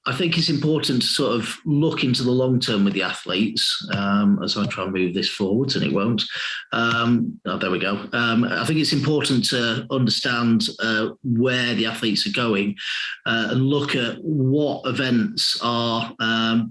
I think it's important to sort of look into the long term with the athletes as I try and move this forwards, and it won't. There we go. I think it's important to understand where the athletes are going and look at what events are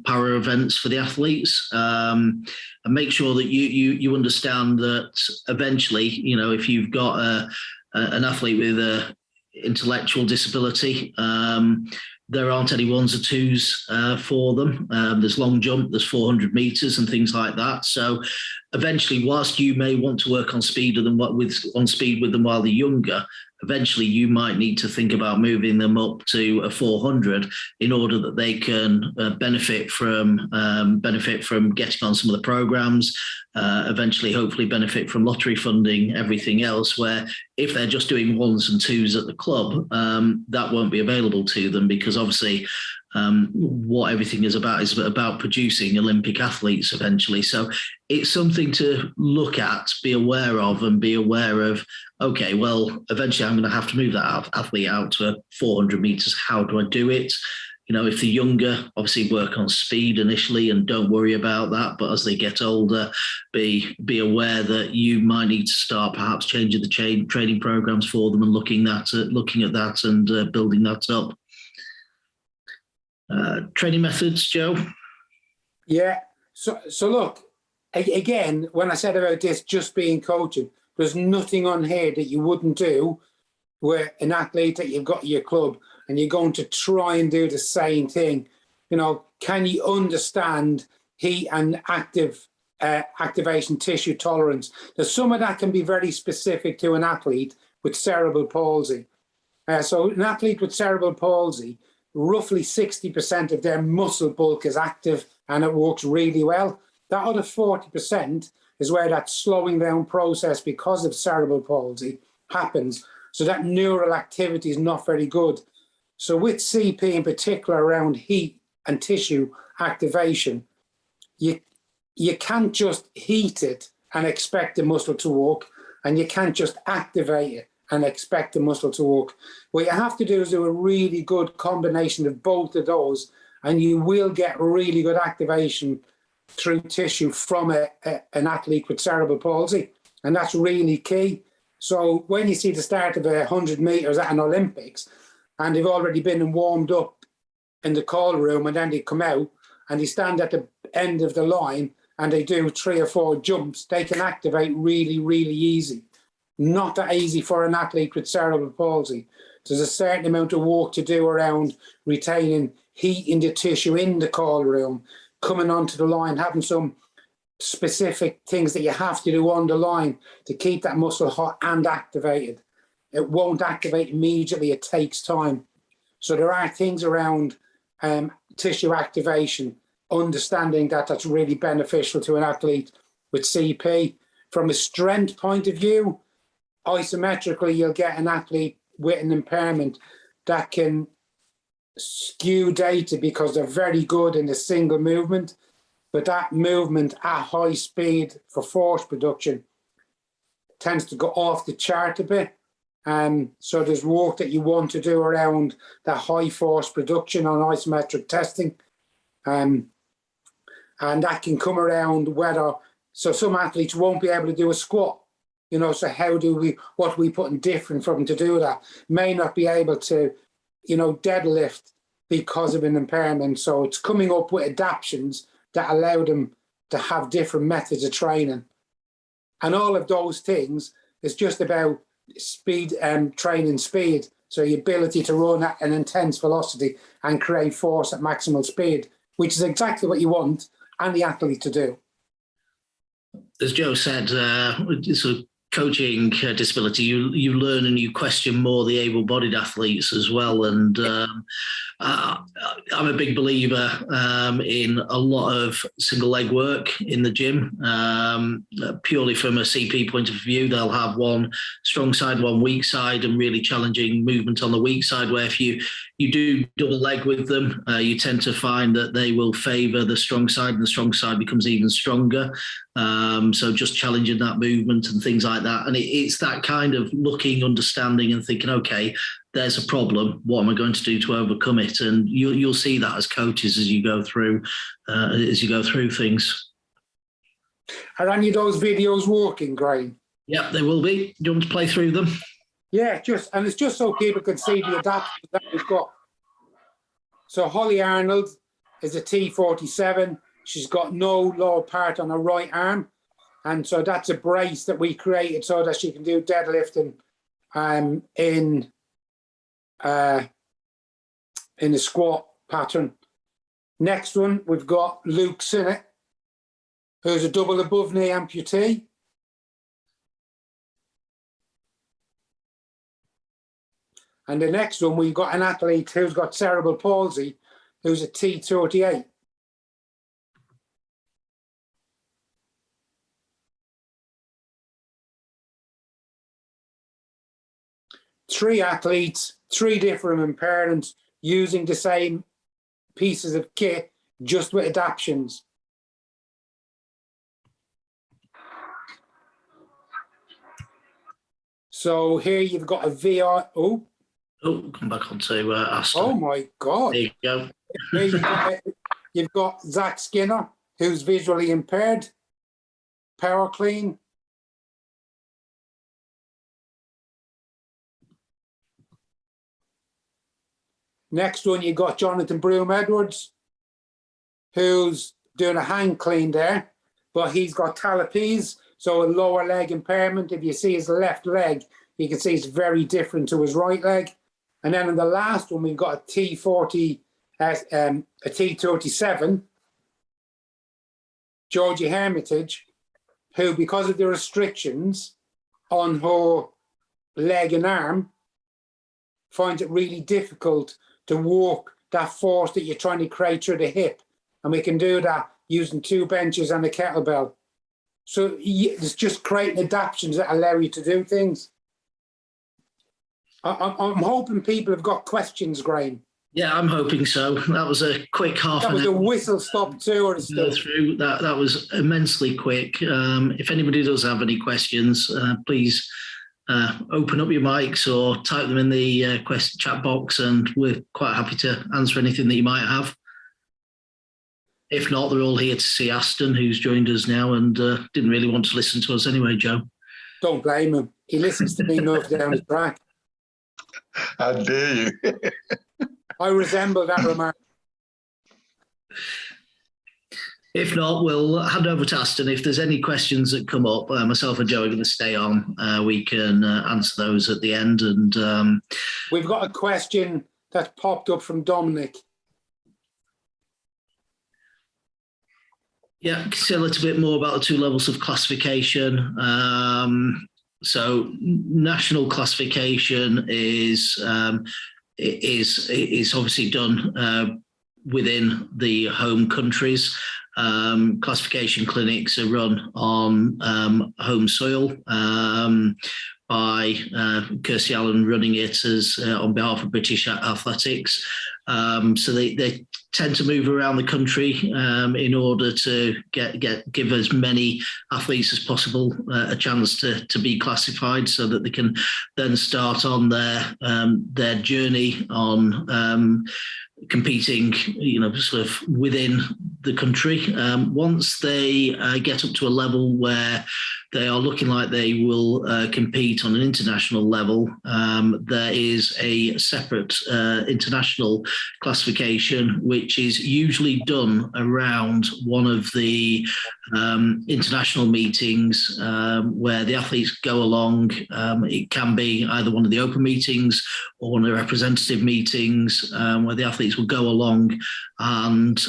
para events for the athletes, and make sure that you understand that eventually, if you've got an athlete with a intellectual disability, there aren't any ones or twos for them. There's long jump, there's 400 meters and things like that. So eventually, whilst you may want to work on speed with them while they're younger, eventually you might need to think about moving them up to a 400 in order that they can benefit from getting on some of the programs, eventually hopefully benefit from lottery funding, everything else, where if they're just doing ones and twos at the club, that won't be available to them, because obviously what everything is about producing Olympic athletes eventually. So it's something to look at, be aware of, and be aware of, okay, well, eventually I'm going to have to move that athlete out to 400 meters. How do I do it? If they're younger, obviously work on speed initially and don't worry about that. But as they get older, be aware that you might need to start perhaps changing the training programs for them and looking at that and building that up. Training methods, Joe? Yeah. So look, again, when I said about this just being coaching, there's nothing on here that you wouldn't do where an athlete that you've got at your club and you're going to try and do the same thing. Can you understand heat and activation tissue tolerance? There's some of that can be very specific to an athlete with cerebral palsy. So an athlete with cerebral palsy, roughly 60% of their muscle bulk is active and it works really well. That other 40% is where that slowing down process because of cerebral palsy happens. So that neural activity is not very good. So with CP in particular around heat and tissue activation, you can't just heat it and expect the muscle to work, and you can't just activate it and expect the muscle to work. What you have to do is do a really good combination of both of those, and you will get really good activation through tissue from an athlete with cerebral palsy, and that's really key. So when you see the start of 100 meters at an Olympics, and they've already been and warmed up in the call room, and then they come out and they stand at the end of the line and they do 3 or 4 jumps, they can activate really, really easy. Not that easy for an athlete with cerebral palsy. There's a certain amount of work to do around retaining heat in the tissue in the call room, coming onto the line, having some specific things that you have to do on the line to keep that muscle hot and activated. It won't activate immediately, it takes time. So there are things around tissue activation, understanding that that's really beneficial to an athlete with CP. From a strength point of view, isometrically, you'll get an athlete with an impairment that can skew data because they're very good in a single movement, but that movement at high speed for force production tends to go off the chart a bit. So there's work that you want to do around that high force production on isometric testing. And that can come around so some athletes won't be able to do a squat, so what we put in different for them to do that? May not be able to, deadlift because of an impairment. So it's coming up with adaptations that allow them to have different methods of training. And all of those things is just about speed and training speed. So your ability to run at an intense velocity and create force at maximal speed, which is exactly what you want and the athlete to do. As Joe said, sort of coaching disability, you learn and you question more the able-bodied athletes as well. And I'm a big believer in a lot of single leg work in the gym. Purely from a CP point of view, they'll have one strong side, one weak side, and really challenging movement on the weak side, where if you do double leg with them, you tend to find that they will favour the strong side, and the strong side becomes even stronger. So just challenging that movement and things like that. And it's that kind of looking, understanding and thinking, okay, there's a problem. What am I going to do to overcome it? And you'll see that as coaches as you go through things. Are any of those videos working, Graham? Yeah, they will be. Do you want to play through them? Yeah, it's just so people can see the adaptations that we've got. So Holly Arnold is a T47. She's got no lower part on her right arm. And so that's a brace that we created so that she can do deadlifting in the squat pattern. Next one, we've got Luke Sinnott, who's a double above knee amputee. And the next one, we've got an athlete who's got cerebral palsy, who's a T38. Three athletes, three different impairments, using the same pieces of kit, just with adaptations. So here you've got a VR. Come back onto Aston. Oh my God. There you go. Here you've got Zach Skinner, who's visually impaired, power clean. Next one, you got Jonathan Broom Edwards, who's doing a hang clean there, but he's got talipes, so a lower leg impairment. If you see his left leg, you can see it's very different to his right leg. And then in the last one, we've got a T37, Georgie Hermitage, who, because of the restrictions on her leg and arm, finds it really difficult to walk that force that you're trying to create through the hip. And we can do that using 2 benches and a kettlebell. So it's just creating adaptations that allow you to do things. I'm hoping people have got questions, Graham. Yeah, I'm hoping so. That was a quick half an hour. That was a whistle-stop tour and stuff. Through. That was immensely quick. If anybody does have any questions, please open up your mics or type them in the chat box, and we're quite happy to answer anything that you might have. If not, they're all here to see Aston, who's joined us now and didn't really want to listen to us anyway, Joe. Don't blame him. He listens to me enough down his track. How dare you? I resemble that remark. If not, we'll hand over to Aston. If there's any questions that come up, myself and Joe are going to stay on. We can answer those at the end. And we've got a question that popped up from Dominic. Yeah, say a little bit more about the 2 levels of classification. So national classification is obviously done within the home countries. Classification clinics are run on home soil by Kirsty Allen running it as on behalf of British Athletics. So they tend to move around the country in order to give as many athletes as possible a chance to be classified, so that they can then start on their journey on competing, sort of within the country. Once they get up to a level where they are looking like they will compete on an international level, there is a separate international classification, which is usually done around one of the international meetings where the athletes go along. It can be either one of the open meetings or one of the representative meetings where the athletes will go along and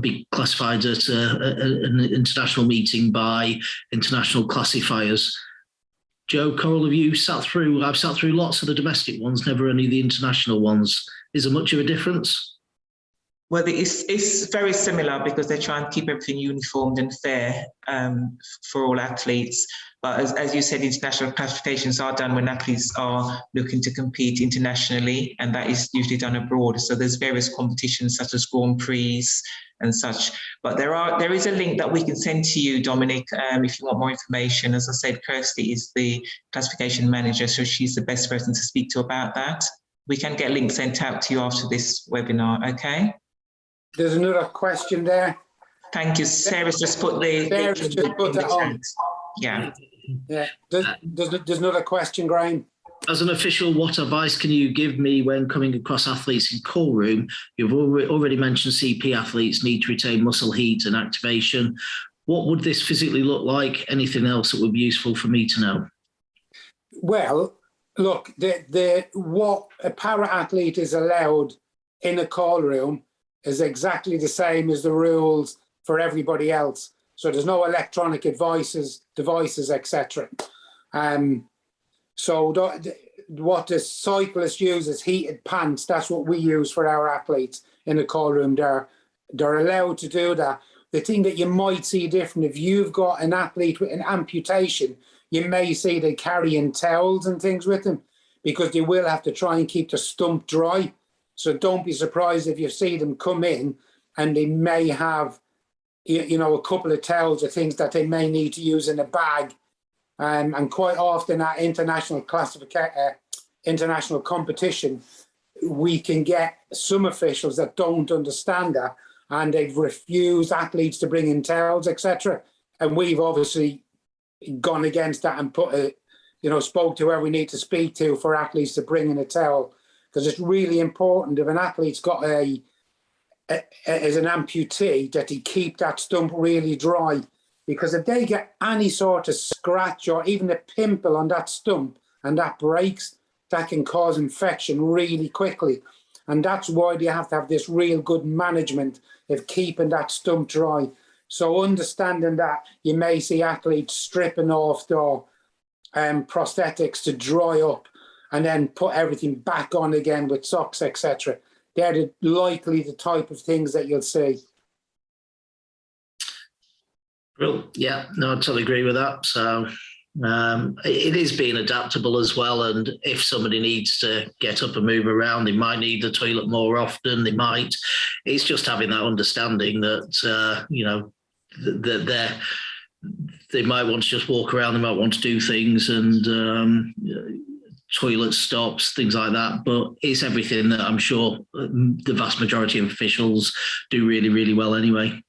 be classified at an international meeting by international classifiers. Joe, Coral, have you sat through? I've sat through lots of the domestic ones, never any of the international ones. Is there much of a difference? Well, it's very similar because they try and keep everything uniformed and fair for all athletes. But as you said, international classifications are done when athletes are looking to compete internationally, and that is usually done abroad. So there's various competitions such as Grand Prix and such. But there is a link that we can send to you, Dominic, if you want more information. As I said, Kirsty is the classification manager, so she's the best person to speak to about that. We can get links sent out to you after this webinar, okay? There's another question there. Thank you. Sarah's just put Sarah's just put that on. Yeah. Yeah. There's another question, Graham. As an official, what advice can you give me when coming across athletes in call room? You've already mentioned CP athletes need to retain muscle heat and activation. What would this physically look like? Anything else that would be useful for me to know? Well, look, what a para-athlete is allowed in a call room is exactly the same as the rules for everybody else. So there's no electronic devices, etc. So what the cyclist uses, heated pants, that's what we use for our athletes in the call room. They're allowed to do that. The thing that you might see different, if you've got an athlete with an amputation, you may see they carrying towels and things with them because they will have to try and keep the stump dry. So don't be surprised if you see them come in and they may have, you know, a couple of towels or things that they may need to use in a bag. And quite often at international competition, we can get some officials that don't understand that and they've refused athletes to bring in towels, etc. And we've obviously gone against that and spoke to where we need to speak to for athletes to bring in a towel. Because it's really important if an athlete's got as an amputee that he keep that stump really dry. Because if they get any sort of scratch or even a pimple on that stump and that breaks, that can cause infection really quickly. And that's why they have to have this real good management of keeping that stump dry. So understanding that, you may see athletes stripping off their prosthetics to dry up and then put everything back on again with socks, etc. They're likely the type of things that you'll see. Well, yeah, no, I totally agree with that. So it is being adaptable as well. And if somebody needs to get up and move around, they might need the toilet more often. It's just having that understanding that, that they might want to just walk around, they might want to do things and toilet stops, things like that. But it's everything that I'm sure the vast majority of officials do really, really well anyway.